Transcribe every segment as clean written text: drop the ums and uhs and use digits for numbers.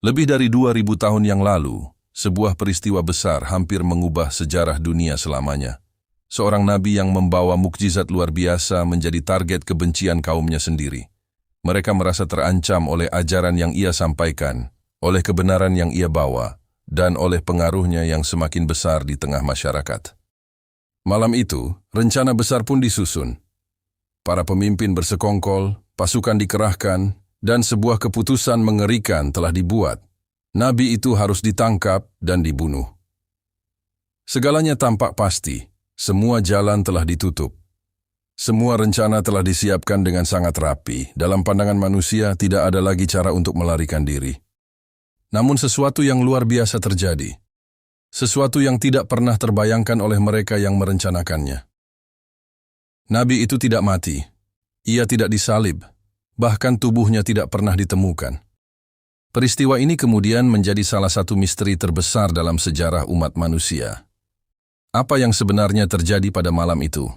Lebih dari 2000 tahun yang lalu, sebuah peristiwa besar hampir mengubah sejarah dunia selamanya. Seorang nabi yang membawa mukjizat luar biasa menjadi target kebencian kaumnya sendiri. Mereka merasa terancam oleh ajaran yang ia sampaikan, oleh kebenaran yang ia bawa, dan oleh pengaruhnya yang semakin besar di tengah masyarakat. Malam itu, rencana besar pun disusun. Para pemimpin bersekongkol, pasukan dikerahkan, dan sebuah keputusan mengerikan telah dibuat. Nabi itu harus ditangkap dan dibunuh. Segalanya tampak pasti, semua jalan telah ditutup. Semua rencana telah disiapkan dengan sangat rapi. Dalam pandangan manusia, tidak ada lagi cara untuk melarikan diri. Namun sesuatu yang luar biasa terjadi. Sesuatu yang tidak pernah terbayangkan oleh mereka yang merencanakannya. Nabi itu tidak mati. Ia tidak disalib. Bahkan tubuhnya tidak pernah ditemukan. Peristiwa ini kemudian menjadi salah satu misteri terbesar dalam sejarah umat manusia. Apa yang sebenarnya terjadi pada malam itu?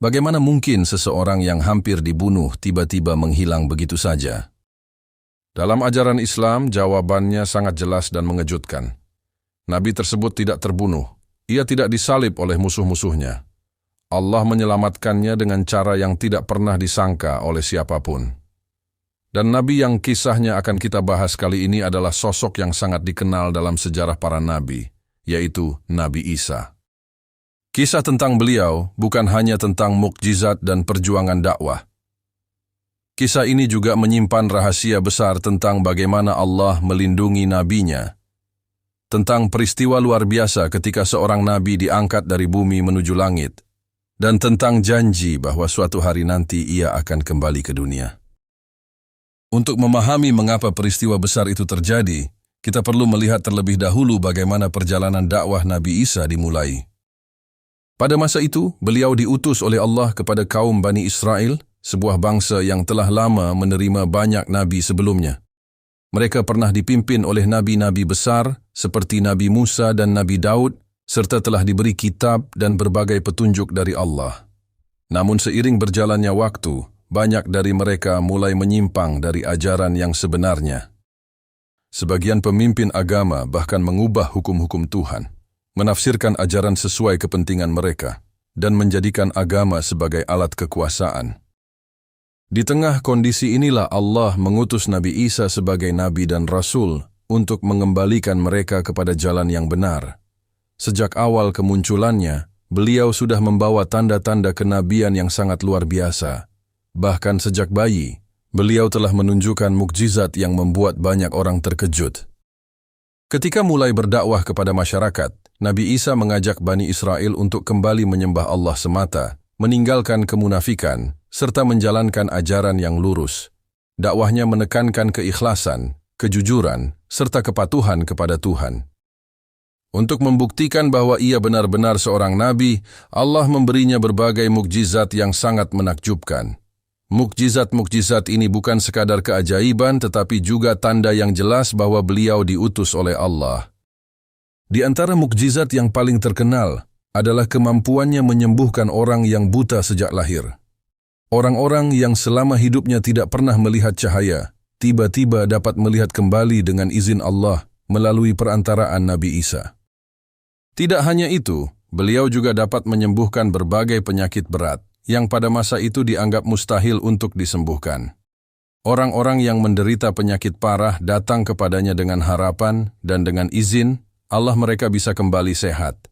Bagaimana mungkin seseorang yang hampir dibunuh tiba-tiba menghilang begitu saja? Dalam ajaran Islam, jawabannya sangat jelas dan mengejutkan. Nabi tersebut tidak terbunuh. Ia tidak disalib oleh musuh-musuhnya. Allah menyelamatkannya dengan cara yang tidak pernah disangka oleh siapapun. Dan Nabi yang kisahnya akan kita bahas kali ini adalah sosok yang sangat dikenal dalam sejarah para Nabi, yaitu Nabi Isa. Kisah tentang beliau bukan hanya tentang mukjizat dan perjuangan dakwah. Kisah ini juga menyimpan rahasia besar tentang bagaimana Allah melindungi nabinya, tentang peristiwa luar biasa ketika seorang nabi diangkat dari bumi menuju langit, dan tentang janji bahwa suatu hari nanti ia akan kembali ke dunia. Untuk memahami mengapa peristiwa besar itu terjadi, kita perlu melihat terlebih dahulu bagaimana perjalanan dakwah Nabi Isa dimulai. Pada masa itu, beliau diutus oleh Allah kepada kaum Bani Israel, sebuah bangsa yang telah lama menerima banyak nabi sebelumnya. Mereka pernah dipimpin oleh nabi-nabi besar seperti Nabi Musa dan Nabi Daud, serta telah diberi kitab dan berbagai petunjuk dari Allah. Namun seiring berjalannya waktu, banyak dari mereka mulai menyimpang dari ajaran yang sebenarnya. Sebagian pemimpin agama bahkan mengubah hukum-hukum Tuhan, menafsirkan ajaran sesuai kepentingan mereka, dan menjadikan agama sebagai alat kekuasaan. Di tengah kondisi inilah Allah mengutus Nabi Isa sebagai nabi dan rasul untuk mengembalikan mereka kepada jalan yang benar. Sejak awal kemunculannya, beliau sudah membawa tanda-tanda kenabian yang sangat luar biasa. Bahkan sejak bayi, beliau telah menunjukkan mukjizat yang membuat banyak orang terkejut. Ketika mulai berdakwah kepada masyarakat, Nabi Isa mengajak Bani Israel untuk kembali menyembah Allah semata, meninggalkan kemunafikan, serta menjalankan ajaran yang lurus. Dakwahnya menekankan keikhlasan, kejujuran, serta kepatuhan kepada Tuhan. Untuk membuktikan bahwa ia benar-benar seorang nabi, Allah memberinya berbagai mukjizat yang sangat menakjubkan. Mukjizat-mukjizat ini bukan sekadar keajaiban tetapi juga tanda yang jelas bahwa beliau diutus oleh Allah. Di antara mukjizat yang paling terkenal adalah kemampuannya menyembuhkan orang yang buta sejak lahir. Orang-orang yang selama hidupnya tidak pernah melihat cahaya, tiba-tiba dapat melihat kembali dengan izin Allah melalui perantaraan Nabi Isa. Tidak hanya itu, beliau juga dapat menyembuhkan berbagai penyakit berat yang pada masa itu dianggap mustahil untuk disembuhkan. Orang-orang yang menderita penyakit parah datang kepadanya dengan harapan dan dengan izin, Allah mereka bisa kembali sehat.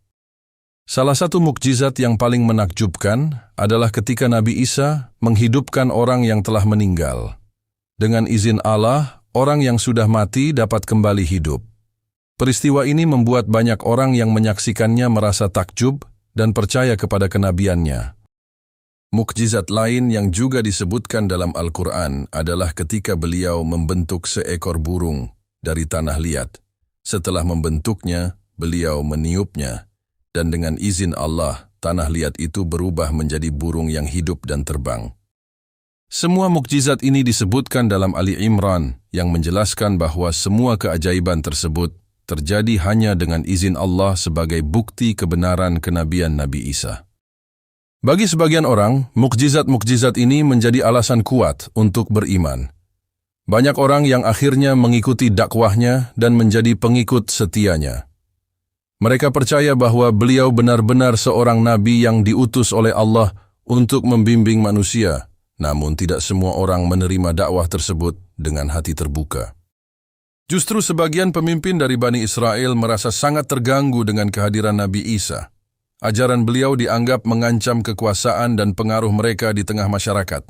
Salah satu mukjizat yang paling menakjubkan adalah ketika Nabi Isa menghidupkan orang yang telah meninggal. Dengan izin Allah, orang yang sudah mati dapat kembali hidup. Peristiwa ini membuat banyak orang yang menyaksikannya merasa takjub dan percaya kepada kenabiannya. Mukjizat lain yang juga disebutkan dalam Al-Quran adalah ketika beliau membentuk seekor burung dari tanah liat. Setelah membentuknya, beliau meniupnya, dan dengan izin Allah, tanah liat itu berubah menjadi burung yang hidup dan terbang. Semua mukjizat ini disebutkan dalam Ali Imran yang menjelaskan bahwa semua keajaiban tersebut terjadi hanya dengan izin Allah sebagai bukti kebenaran kenabian Nabi Isa. Bagi sebagian orang, mukjizat-mukjizat ini menjadi alasan kuat untuk beriman. Banyak orang yang akhirnya mengikuti dakwahnya dan menjadi pengikut setianya. Mereka percaya bahwa beliau benar-benar seorang nabi yang diutus oleh Allah untuk membimbing manusia, namun tidak semua orang menerima dakwah tersebut dengan hati terbuka. Justru sebagian pemimpin dari Bani Israel merasa sangat terganggu dengan kehadiran Nabi Isa. Ajaran beliau dianggap mengancam kekuasaan dan pengaruh mereka di tengah masyarakat.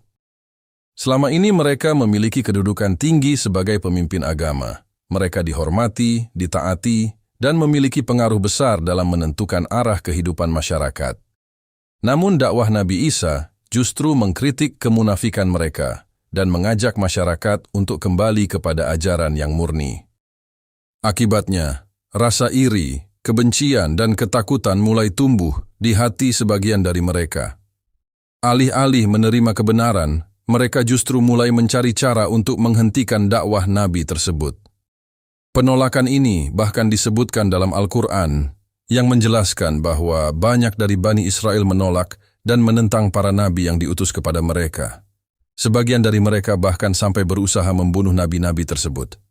Selama ini mereka memiliki kedudukan tinggi sebagai pemimpin agama. Mereka dihormati, ditaati, dan memiliki pengaruh besar dalam menentukan arah kehidupan masyarakat. Namun dakwah Nabi Isa justru mengkritik kemunafikan mereka dan mengajak masyarakat untuk kembali kepada ajaran yang murni. Akibatnya, rasa iri, kebencian, dan ketakutan mulai tumbuh di hati sebagian dari mereka. Alih-alih menerima kebenaran, mereka justru mulai mencari cara untuk menghentikan dakwah Nabi tersebut. Penolakan ini bahkan disebutkan dalam Al-Quran yang menjelaskan bahwa banyak dari Bani Israel menolak dan menentang para nabi yang diutus kepada mereka. Sebagian dari mereka bahkan sampai berusaha membunuh nabi-nabi tersebut.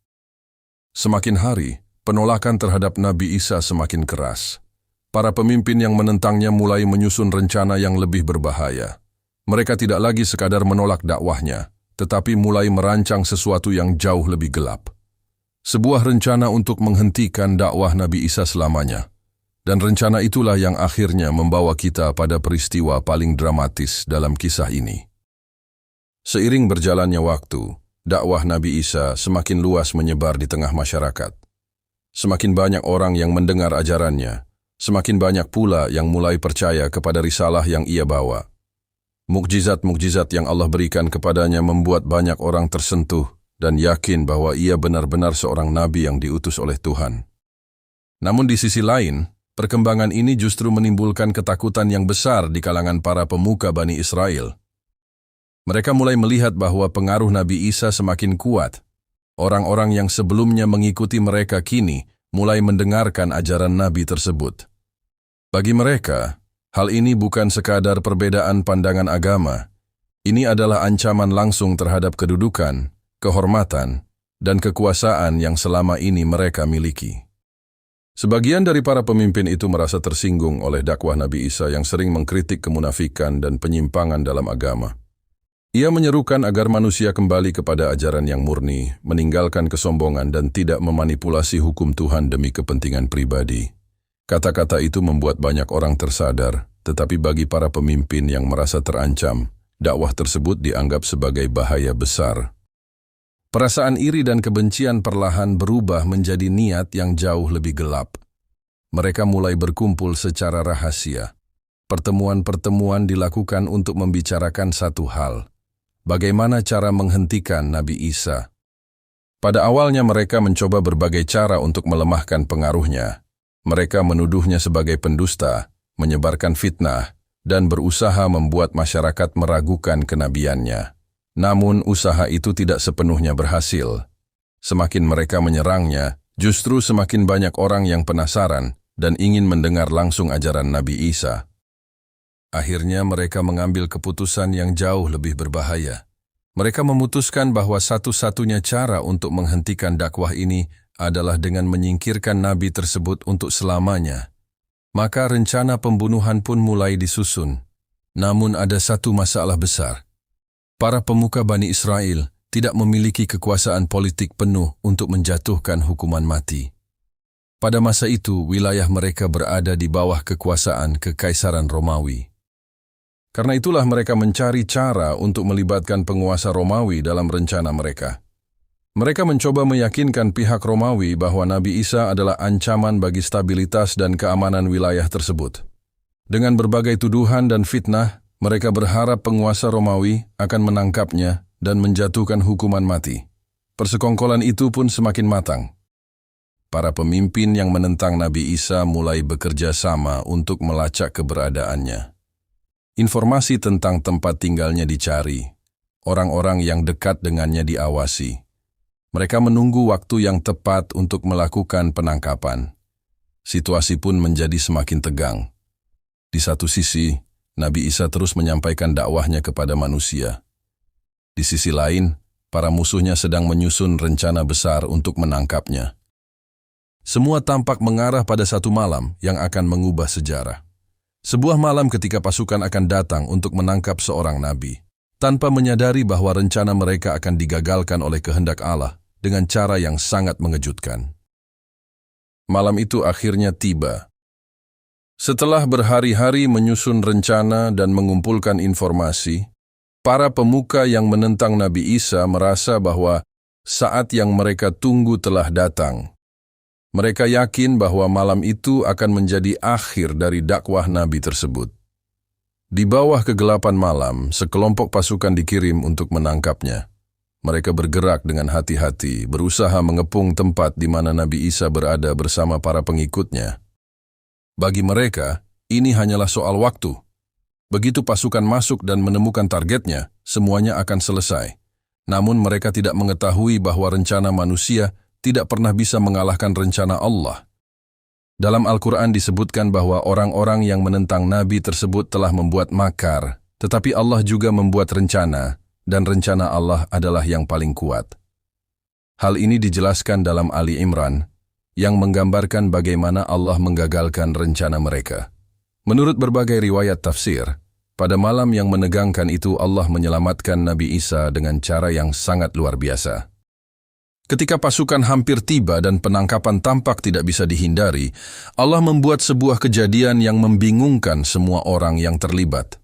Semakin hari, penolakan terhadap Nabi Isa semakin keras. Para pemimpin yang menentangnya mulai menyusun rencana yang lebih berbahaya. Mereka tidak lagi sekadar menolak dakwahnya, tetapi mulai merancang sesuatu yang jauh lebih gelap. Sebuah rencana untuk menghentikan dakwah Nabi Isa selamanya. Dan rencana itulah yang akhirnya membawa kita pada peristiwa paling dramatis dalam kisah ini. Seiring berjalannya waktu, dakwah Nabi Isa semakin luas menyebar di tengah masyarakat. Semakin banyak orang yang mendengar ajarannya, semakin banyak pula yang mulai percaya kepada risalah yang ia bawa. Mukjizat-mukjizat yang Allah berikan kepadanya membuat banyak orang tersentuh dan yakin bahwa ia benar-benar seorang nabi yang diutus oleh Tuhan. Namun di sisi lain, perkembangan ini justru menimbulkan ketakutan yang besar di kalangan para pemuka Bani Israel. Mereka mulai melihat bahwa pengaruh Nabi Isa semakin kuat. Orang-orang yang sebelumnya mengikuti mereka kini mulai mendengarkan ajaran Nabi tersebut. Bagi mereka, hal ini bukan sekadar perbedaan pandangan agama. Ini adalah ancaman langsung terhadap kedudukan, kehormatan, dan kekuasaan yang selama ini mereka miliki. Sebagian dari para pemimpin itu merasa tersinggung oleh dakwah Nabi Isa yang sering mengkritik kemunafikan dan penyimpangan dalam agama. Ia menyerukan agar manusia kembali kepada ajaran yang murni, meninggalkan kesombongan dan tidak memanipulasi hukum Tuhan demi kepentingan pribadi. Kata-kata itu membuat banyak orang tersadar, tetapi bagi para pemimpin yang merasa terancam, dakwah tersebut dianggap sebagai bahaya besar. Perasaan iri dan kebencian perlahan berubah menjadi niat yang jauh lebih gelap. Mereka mulai berkumpul secara rahasia. Pertemuan-pertemuan dilakukan untuk membicarakan satu hal: bagaimana cara menghentikan Nabi Isa. Pada awalnya mereka mencoba berbagai cara untuk melemahkan pengaruhnya. Mereka menuduhnya sebagai pendusta, menyebarkan fitnah, dan berusaha membuat masyarakat meragukan kenabiannya. Namun usaha itu tidak sepenuhnya berhasil. Semakin mereka menyerangnya, justru semakin banyak orang yang penasaran dan ingin mendengar langsung ajaran Nabi Isa. Akhirnya mereka mengambil keputusan yang jauh lebih berbahaya. Mereka memutuskan bahwa satu-satunya cara untuk menghentikan dakwah ini adalah dengan menyingkirkan nabi tersebut untuk selamanya. Maka rencana pembunuhan pun mulai disusun. Namun ada satu masalah besar. Para pemuka Bani Israel tidak memiliki kekuasaan politik penuh untuk menjatuhkan hukuman mati. Pada masa itu, wilayah mereka berada di bawah kekuasaan Kekaisaran Romawi. Karena itulah mereka mencari cara untuk melibatkan penguasa Romawi dalam rencana mereka. Mereka mencoba meyakinkan pihak Romawi bahwa Nabi Isa adalah ancaman bagi stabilitas dan keamanan wilayah tersebut. Dengan berbagai tuduhan dan fitnah, mereka berharap penguasa Romawi akan menangkapnya dan menjatuhkan hukuman mati. Persekongkolan itu pun semakin matang. Para pemimpin yang menentang Nabi Isa mulai bekerja sama untuk melacak keberadaannya. Informasi tentang tempat tinggalnya dicari. Orang-orang yang dekat dengannya diawasi. Mereka menunggu waktu yang tepat untuk melakukan penangkapan. Situasi pun menjadi semakin tegang. Di satu sisi, Nabi Isa terus menyampaikan dakwahnya kepada manusia. Di sisi lain, para musuhnya sedang menyusun rencana besar untuk menangkapnya. Semua tampak mengarah pada satu malam yang akan mengubah sejarah. Sebuah malam ketika pasukan akan datang untuk menangkap seorang nabi, tanpa menyadari bahwa rencana mereka akan digagalkan oleh kehendak Allah dengan cara yang sangat mengejutkan. Malam itu akhirnya tiba. Setelah berhari-hari menyusun rencana dan mengumpulkan informasi, para pemuka yang menentang Nabi Isa merasa bahwa saat yang mereka tunggu telah datang. Mereka yakin bahwa malam itu akan menjadi akhir dari dakwah Nabi tersebut. Di bawah kegelapan malam, sekelompok pasukan dikirim untuk menangkapnya. Mereka bergerak dengan hati-hati, berusaha mengepung tempat di mana Nabi Isa berada bersama para pengikutnya. Bagi mereka, ini hanyalah soal waktu. Begitu pasukan masuk dan menemukan targetnya, semuanya akan selesai. Namun mereka tidak mengetahui bahwa rencana manusia tidak pernah bisa mengalahkan rencana Allah. Dalam Al-Quran disebutkan bahwa orang-orang yang menentang Nabi tersebut telah membuat makar, tetapi Allah juga membuat rencana, dan rencana Allah adalah yang paling kuat. Hal ini dijelaskan dalam Ali Imran, yang menggambarkan bagaimana Allah menggagalkan rencana mereka. Menurut berbagai riwayat tafsir, pada malam yang menegangkan itu Allah menyelamatkan Nabi Isa dengan cara yang sangat luar biasa. Ketika pasukan hampir tiba dan penangkapan tampak tidak bisa dihindari, Allah membuat sebuah kejadian yang membingungkan semua orang yang terlibat.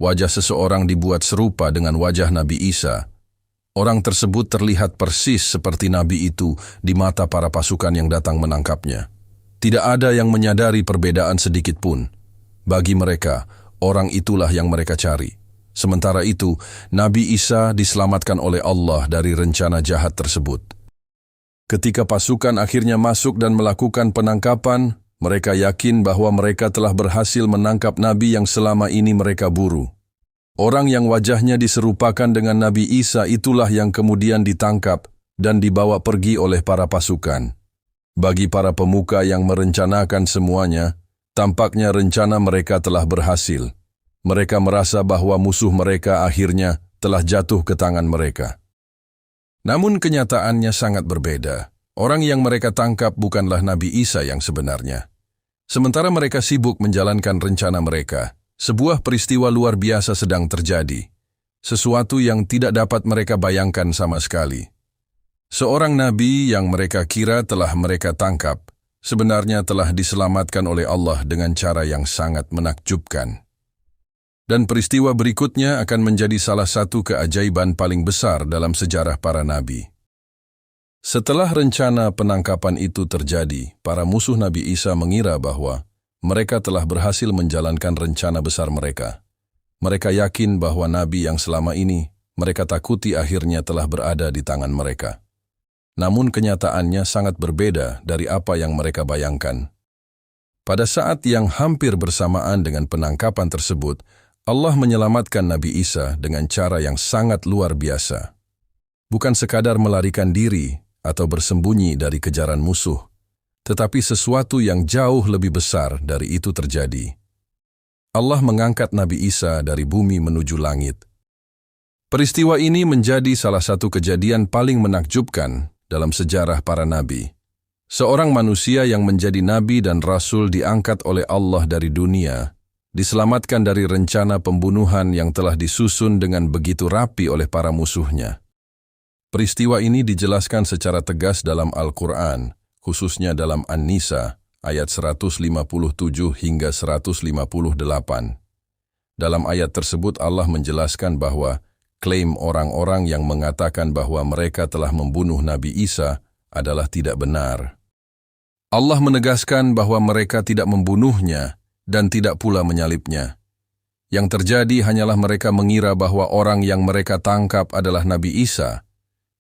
Wajah seseorang dibuat serupa dengan wajah Nabi Isa. Orang tersebut terlihat persis seperti Nabi itu di mata para pasukan yang datang menangkapnya. Tidak ada yang menyadari perbedaan sedikit pun. Bagi mereka, orang itulah yang mereka cari. Sementara itu, Nabi Isa diselamatkan oleh Allah dari rencana jahat tersebut. Ketika pasukan akhirnya masuk dan melakukan penangkapan, mereka yakin bahwa mereka telah berhasil menangkap Nabi yang selama ini mereka buru. Orang yang wajahnya diserupakan dengan Nabi Isa itulah yang kemudian ditangkap dan dibawa pergi oleh para pasukan. Bagi para pemuka yang merencanakan semuanya, tampaknya rencana mereka telah berhasil. Mereka merasa bahwa musuh mereka akhirnya telah jatuh ke tangan mereka. Namun kenyataannya sangat berbeda. Orang yang mereka tangkap bukanlah Nabi Isa yang sebenarnya. Sementara mereka sibuk menjalankan rencana mereka, sebuah peristiwa luar biasa sedang terjadi. Sesuatu yang tidak dapat mereka bayangkan sama sekali. Seorang nabi yang mereka kira telah mereka tangkap, sebenarnya telah diselamatkan oleh Allah dengan cara yang sangat menakjubkan. Dan peristiwa berikutnya akan menjadi salah satu keajaiban paling besar dalam sejarah para nabi. Setelah rencana penangkapan itu terjadi, para musuh Nabi Isa mengira bahwa mereka telah berhasil menjalankan rencana besar mereka. Mereka yakin bahwa nabi yang selama ini mereka takuti akhirnya telah berada di tangan mereka. Namun kenyataannya sangat berbeda dari apa yang mereka bayangkan. Pada saat yang hampir bersamaan dengan penangkapan tersebut, Allah menyelamatkan Nabi Isa dengan cara yang sangat luar biasa. Bukan sekadar melarikan diri atau bersembunyi dari kejaran musuh, tetapi sesuatu yang jauh lebih besar dari itu terjadi. Allah mengangkat Nabi Isa dari bumi menuju langit. Peristiwa ini menjadi salah satu kejadian paling menakjubkan dalam sejarah para nabi. Seorang manusia yang menjadi nabi dan rasul diangkat oleh Allah dari dunia, diselamatkan dari rencana pembunuhan yang telah disusun dengan begitu rapi oleh para musuhnya. Peristiwa ini dijelaskan secara tegas dalam Al-Quran, khususnya dalam An-Nisa, ayat 157 hingga 158. Dalam ayat tersebut Allah menjelaskan bahwa klaim orang-orang yang mengatakan bahwa mereka telah membunuh Nabi Isa adalah tidak benar. Allah menegaskan bahwa mereka tidak membunuhnya dan tidak pula menyalibnya. Yang terjadi hanyalah mereka mengira bahwa orang yang mereka tangkap adalah Nabi Isa,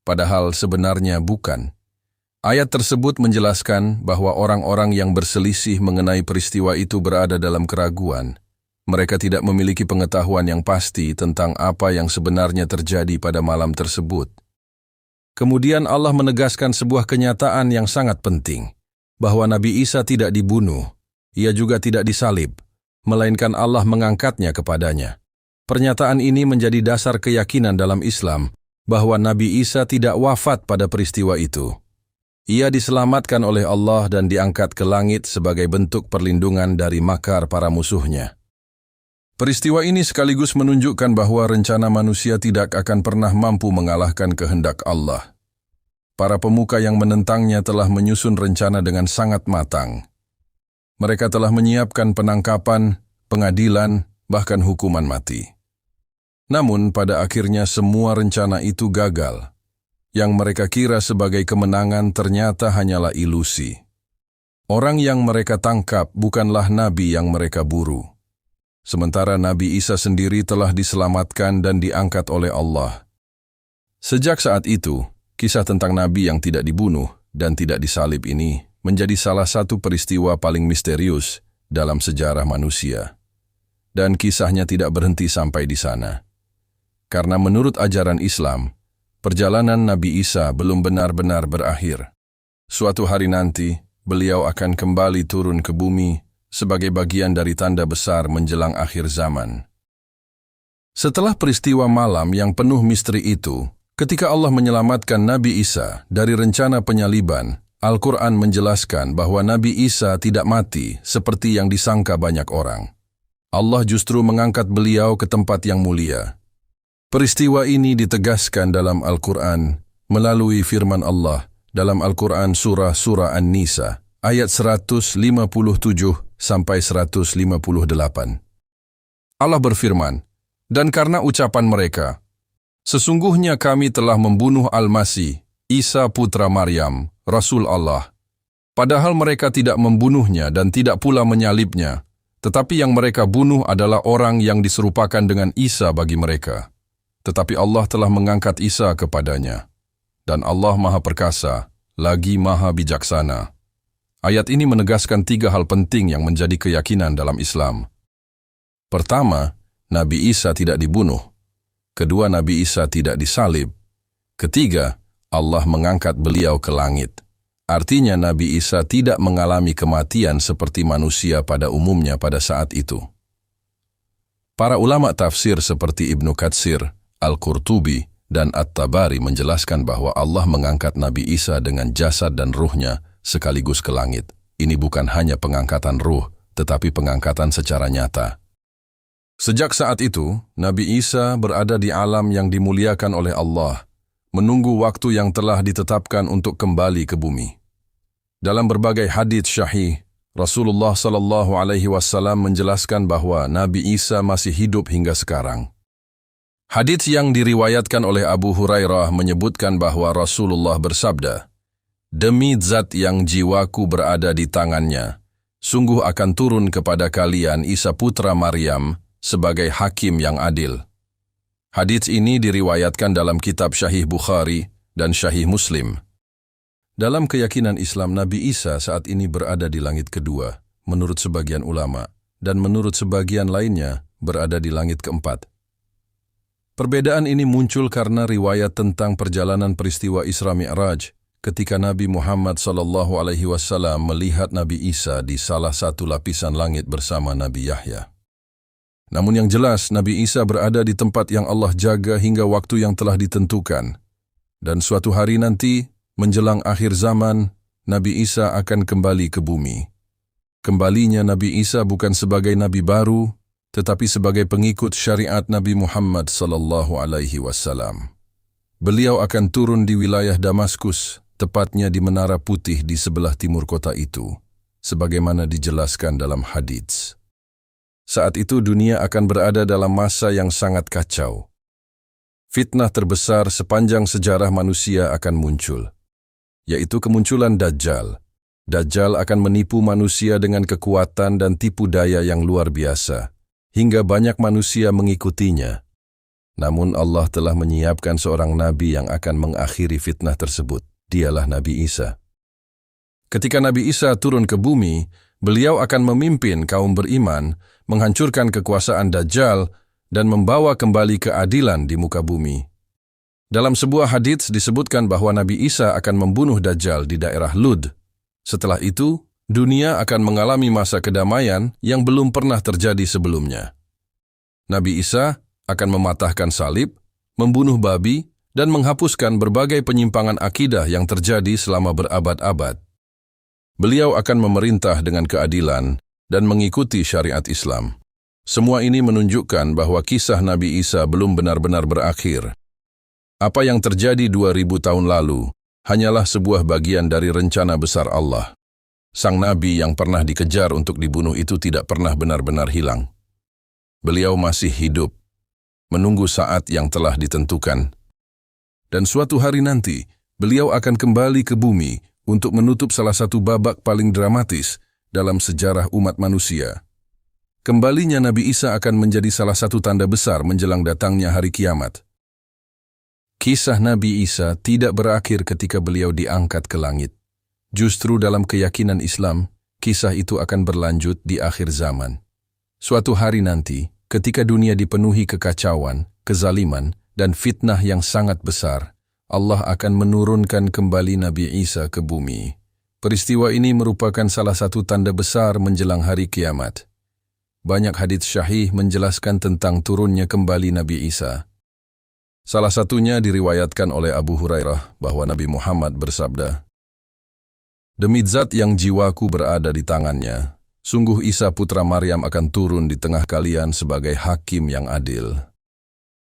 padahal sebenarnya bukan. Ayat tersebut menjelaskan bahwa orang-orang yang berselisih mengenai peristiwa itu berada dalam keraguan. Mereka tidak memiliki pengetahuan yang pasti tentang apa yang sebenarnya terjadi pada malam tersebut. Kemudian Allah menegaskan sebuah kenyataan yang sangat penting, bahwa Nabi Isa tidak dibunuh. Ia juga tidak disalib, melainkan Allah mengangkatnya kepadanya. Pernyataan ini menjadi dasar keyakinan dalam Islam bahwa Nabi Isa tidak wafat pada peristiwa itu. Ia diselamatkan oleh Allah dan diangkat ke langit sebagai bentuk perlindungan dari makar para musuhnya. Peristiwa ini sekaligus menunjukkan bahwa rencana manusia tidak akan pernah mampu mengalahkan kehendak Allah. Para pemuka yang menentangnya telah menyusun rencana dengan sangat matang. Mereka telah menyiapkan penangkapan, pengadilan, bahkan hukuman mati. Namun pada akhirnya semua rencana itu gagal. Yang mereka kira sebagai kemenangan ternyata hanyalah ilusi. Orang yang mereka tangkap bukanlah nabi yang mereka buru. Sementara Nabi Isa sendiri telah diselamatkan dan diangkat oleh Allah. Sejak saat itu, kisah tentang nabi yang tidak dibunuh dan tidak disalib ini menjadi salah satu peristiwa paling misterius dalam sejarah manusia. Dan kisahnya tidak berhenti sampai di sana. Karena menurut ajaran Islam, perjalanan Nabi Isa belum benar-benar berakhir. Suatu hari nanti, beliau akan kembali turun ke bumi sebagai bagian dari tanda besar menjelang akhir zaman. Setelah peristiwa malam yang penuh misteri itu, ketika Allah menyelamatkan Nabi Isa dari rencana penyaliban, Al-Quran menjelaskan bahwa Nabi Isa tidak mati seperti yang disangka banyak orang. Allah justru mengangkat beliau ke tempat yang mulia. Peristiwa ini ditegaskan dalam Al-Quran melalui firman Allah dalam Al-Quran surah An-Nisa ayat 157 sampai 158. Allah berfirman, "Dan karena ucapan mereka, sesungguhnya kami telah membunuh Al-Masih, Isa putra Maryam, Rasul Allah. Padahal mereka tidak membunuhnya dan tidak pula menyalibnya, tetapi yang mereka bunuh adalah orang yang diserupakan dengan Isa bagi mereka. Tetapi Allah telah mengangkat Isa kepadanya. Dan Allah Maha Perkasa, lagi Maha Bijaksana." Ayat ini menegaskan 3 hal penting yang menjadi keyakinan dalam Islam. Pertama, Nabi Isa tidak dibunuh. Kedua, Nabi Isa tidak disalib. Ketiga, Allah mengangkat beliau ke langit. Artinya Nabi Isa tidak mengalami kematian seperti manusia pada umumnya pada saat itu. Para ulama tafsir seperti Ibnu Katsir, Al-Qurtubi, dan At-Tabari menjelaskan bahwa Allah mengangkat Nabi Isa dengan jasad dan ruhnya sekaligus ke langit. Ini bukan hanya pengangkatan ruh, tetapi pengangkatan secara nyata. Sejak saat itu, Nabi Isa berada di alam yang dimuliakan oleh Allah, menunggu waktu yang telah ditetapkan untuk kembali ke bumi. Dalam berbagai hadits syahih, Rasulullah SAW menjelaskan bahwa Nabi Isa masih hidup hingga sekarang. Hadits yang diriwayatkan oleh Abu Hurairah menyebutkan bahwa Rasulullah bersabda, "Demi zat yang jiwaku berada di tangannya, sungguh akan turun kepada kalian Isa putra Maryam sebagai hakim yang adil." Hadits ini diriwayatkan dalam kitab Syahih Bukhari dan Syahih Muslim. Dalam keyakinan Islam, Nabi Isa saat ini berada di langit kedua, menurut sebagian ulama, dan menurut sebagian lainnya berada di langit keempat. Perbedaan ini muncul karena riwayat tentang perjalanan peristiwa Isra Mi'raj ketika Nabi Muhammad SAW melihat Nabi Isa di salah satu lapisan langit bersama Nabi Yahya. Namun yang jelas, Nabi Isa berada di tempat yang Allah jaga hingga waktu yang telah ditentukan. Dan suatu hari nanti, menjelang akhir zaman, Nabi Isa akan kembali ke bumi. Kembalinya Nabi Isa bukan sebagai Nabi baru, tetapi sebagai pengikut syariat Nabi Muhammad SAW. Beliau akan turun di wilayah Damaskus, tepatnya di Menara Putih di sebelah timur kota itu, sebagaimana dijelaskan dalam hadits. Saat itu dunia akan berada dalam masa yang sangat kacau. Fitnah terbesar sepanjang sejarah manusia akan muncul, yaitu kemunculan Dajjal. Dajjal akan menipu manusia dengan kekuatan dan tipu daya yang luar biasa, hingga banyak manusia mengikutinya. Namun Allah telah menyiapkan seorang nabi yang akan mengakhiri fitnah tersebut. Dialah Nabi Isa. Ketika Nabi Isa turun ke bumi, beliau akan memimpin kaum beriman, menghancurkan kekuasaan Dajjal, dan membawa kembali keadilan di muka bumi. Dalam sebuah hadits disebutkan bahwa Nabi Isa akan membunuh Dajjal di daerah Lud. Setelah itu, dunia akan mengalami masa kedamaian yang belum pernah terjadi sebelumnya. Nabi Isa akan mematahkan salib, membunuh babi, dan menghapuskan berbagai penyimpangan akidah yang terjadi selama berabad-abad. Beliau akan memerintah dengan keadilan dan mengikuti syariat Islam. Semua ini menunjukkan bahwa kisah Nabi Isa belum benar-benar berakhir. Apa yang terjadi 2000 tahun lalu hanyalah sebuah bagian dari rencana besar Allah. Sang Nabi yang pernah dikejar untuk dibunuh itu tidak pernah benar-benar hilang. Beliau masih hidup, menunggu saat yang telah ditentukan. Dan suatu hari nanti, beliau akan kembali ke bumi untuk menutup salah satu babak paling dramatis dalam sejarah umat manusia. Kembalinya Nabi Isa akan menjadi salah satu tanda besar menjelang datangnya hari kiamat. Kisah Nabi Isa tidak berakhir ketika beliau diangkat ke langit. Justru dalam keyakinan Islam, kisah itu akan berlanjut di akhir zaman. Suatu hari nanti, ketika dunia dipenuhi kekacauan, kezaliman, dan fitnah yang sangat besar, Allah akan menurunkan kembali Nabi Isa ke bumi. Peristiwa ini merupakan salah satu tanda besar menjelang hari kiamat. Banyak hadits syahih menjelaskan tentang turunnya kembali Nabi Isa. Salah satunya diriwayatkan oleh Abu Hurairah bahwa Nabi Muhammad bersabda, "Demi zat yang jiwaku berada di tangannya, sungguh Isa putra Maryam akan turun di tengah kalian sebagai hakim yang adil."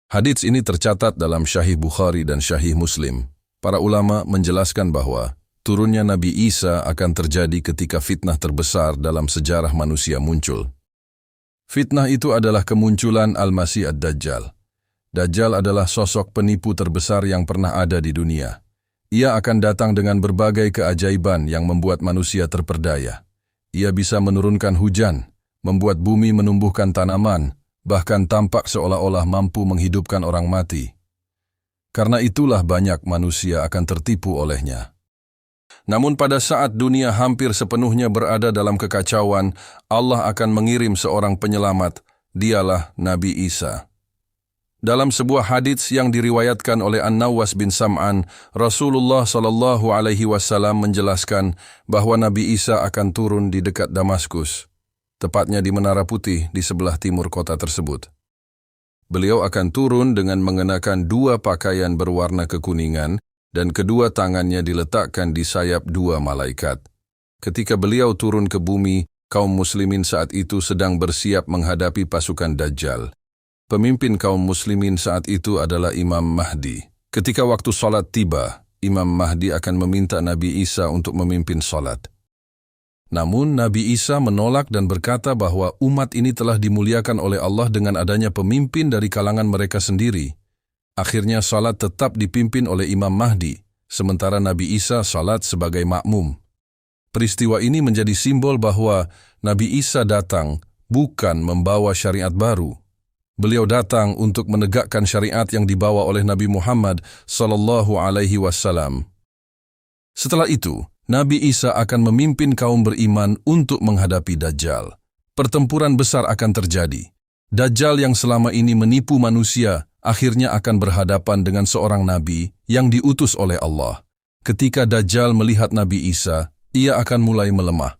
Hadits ini tercatat dalam Syahih Bukhari dan Syahih Muslim. Para ulama menjelaskan bahwa turunnya Nabi Isa akan terjadi ketika fitnah terbesar dalam sejarah manusia muncul. Fitnah itu adalah kemunculan Al-Masih Ad-Dajjal. Dajjal adalah sosok penipu terbesar yang pernah ada di dunia. Ia akan datang dengan berbagai keajaiban yang membuat manusia terperdaya. Ia bisa menurunkan hujan, membuat bumi menumbuhkan tanaman, bahkan tampak seolah-olah mampu menghidupkan orang mati. Karena itulah banyak manusia akan tertipu olehnya. Namun pada saat dunia hampir sepenuhnya berada dalam kekacauan, Allah akan mengirim seorang penyelamat, dialah Nabi Isa. Dalam sebuah hadits yang diriwayatkan oleh An-Nawas bin Sam'an, Rasulullah SAW menjelaskan bahwa Nabi Isa akan turun di dekat Damaskus, tepatnya di Menara Putih di sebelah timur kota tersebut. Beliau akan turun dengan mengenakan dua pakaian berwarna kekuningan, dan kedua tangannya diletakkan di sayap dua malaikat. Ketika beliau turun ke bumi, kaum muslimin saat itu sedang bersiap menghadapi pasukan Dajjal. Pemimpin kaum muslimin saat itu adalah Imam Mahdi. Ketika waktu salat tiba, Imam Mahdi akan meminta Nabi Isa untuk memimpin salat. Namun Nabi Isa menolak dan berkata bahwa umat ini telah dimuliakan oleh Allah dengan adanya pemimpin dari kalangan mereka sendiri. Akhirnya salat tetap dipimpin oleh Imam Mahdi, sementara Nabi Isa salat sebagai makmum. Peristiwa ini menjadi simbol bahwa Nabi Isa datang bukan membawa syariat baru. Beliau datang untuk menegakkan syariat yang dibawa oleh Nabi Muhammad SAW. Setelah itu, Nabi Isa akan memimpin kaum beriman untuk menghadapi Dajjal. Pertempuran besar akan terjadi. Dajjal yang selama ini menipu manusia akhirnya akan berhadapan dengan seorang nabi yang diutus oleh Allah. Ketika Dajjal melihat Nabi Isa, ia akan mulai melemah.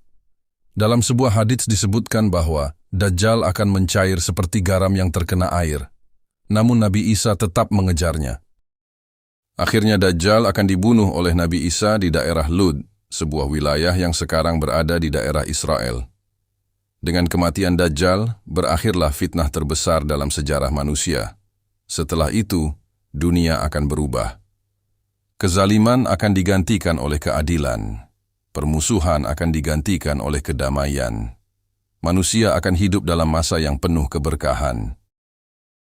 Dalam sebuah hadits disebutkan bahwa Dajjal akan mencair seperti garam yang terkena air. Namun Nabi Isa tetap mengejarnya. Akhirnya Dajjal akan dibunuh oleh Nabi Isa di daerah Lud, sebuah wilayah yang sekarang berada di daerah Israel. Dengan kematian Dajjal, berakhirlah fitnah terbesar dalam sejarah manusia. Setelah itu, dunia akan berubah. Kezaliman akan digantikan oleh keadilan. Permusuhan akan digantikan oleh kedamaian. Manusia akan hidup dalam masa yang penuh keberkahan.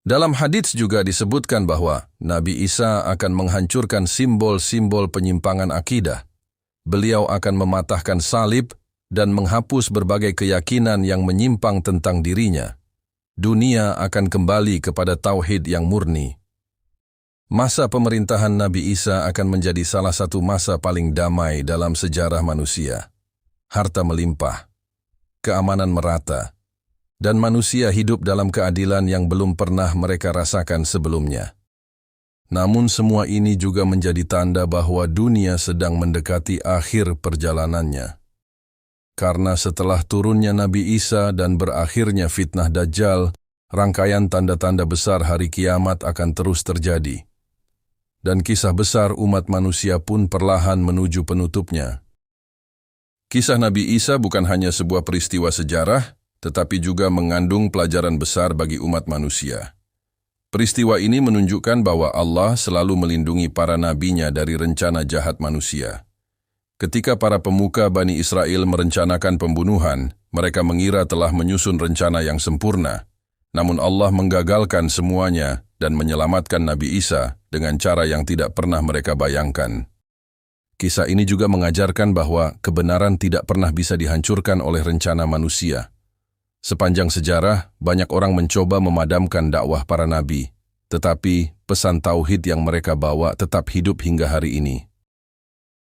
Dalam hadits juga disebutkan bahwa Nabi Isa akan menghancurkan simbol-simbol penyimpangan akidah. Beliau akan mematahkan salib dan menghapus berbagai keyakinan yang menyimpang tentang dirinya. Dunia akan kembali kepada tauhid yang murni. Masa pemerintahan Nabi Isa akan menjadi salah satu masa paling damai dalam sejarah manusia. Harta melimpah, keamanan merata, dan manusia hidup dalam keadilan yang belum pernah mereka rasakan sebelumnya. Namun semua ini juga menjadi tanda bahwa dunia sedang mendekati akhir perjalanannya. Karena setelah turunnya Nabi Isa dan berakhirnya fitnah Dajjal, rangkaian tanda-tanda besar hari kiamat akan terus terjadi. dan kisah besar umat manusia pun perlahan menuju penutupnya. Kisah Nabi Isa bukan hanya sebuah peristiwa sejarah, tetapi juga mengandung pelajaran besar bagi umat manusia. Peristiwa ini menunjukkan bahwa Allah selalu melindungi para nabinya dari rencana jahat manusia. Ketika para pemuka Bani Israel merencanakan pembunuhan, mereka mengira telah menyusun rencana yang sempurna. Namun Allah menggagalkan semuanya dan menyelamatkan Nabi Isa dengan cara yang tidak pernah mereka bayangkan. Kisah ini juga mengajarkan bahwa kebenaran tidak pernah bisa dihancurkan oleh rencana manusia. Sepanjang sejarah, banyak orang mencoba memadamkan dakwah para nabi, tetapi pesan tauhid yang mereka bawa tetap hidup hingga hari ini.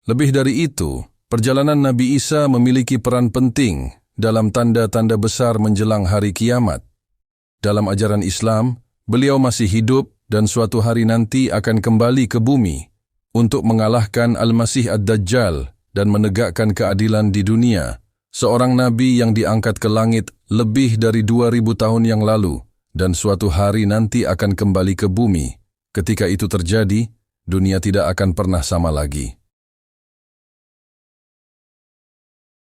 Lebih dari itu, perjalanan Nabi Isa memiliki peran penting dalam tanda-tanda besar menjelang hari kiamat. Dalam ajaran Islam, beliau masih hidup dan suatu hari nanti akan kembali ke bumi untuk mengalahkan Al-Masih Ad-Dajjal dan menegakkan keadilan di dunia. Seorang nabi yang diangkat ke langit lebih dari 2000 tahun yang lalu dan suatu hari nanti akan kembali ke bumi. Ketika itu terjadi, dunia tidak akan pernah sama lagi.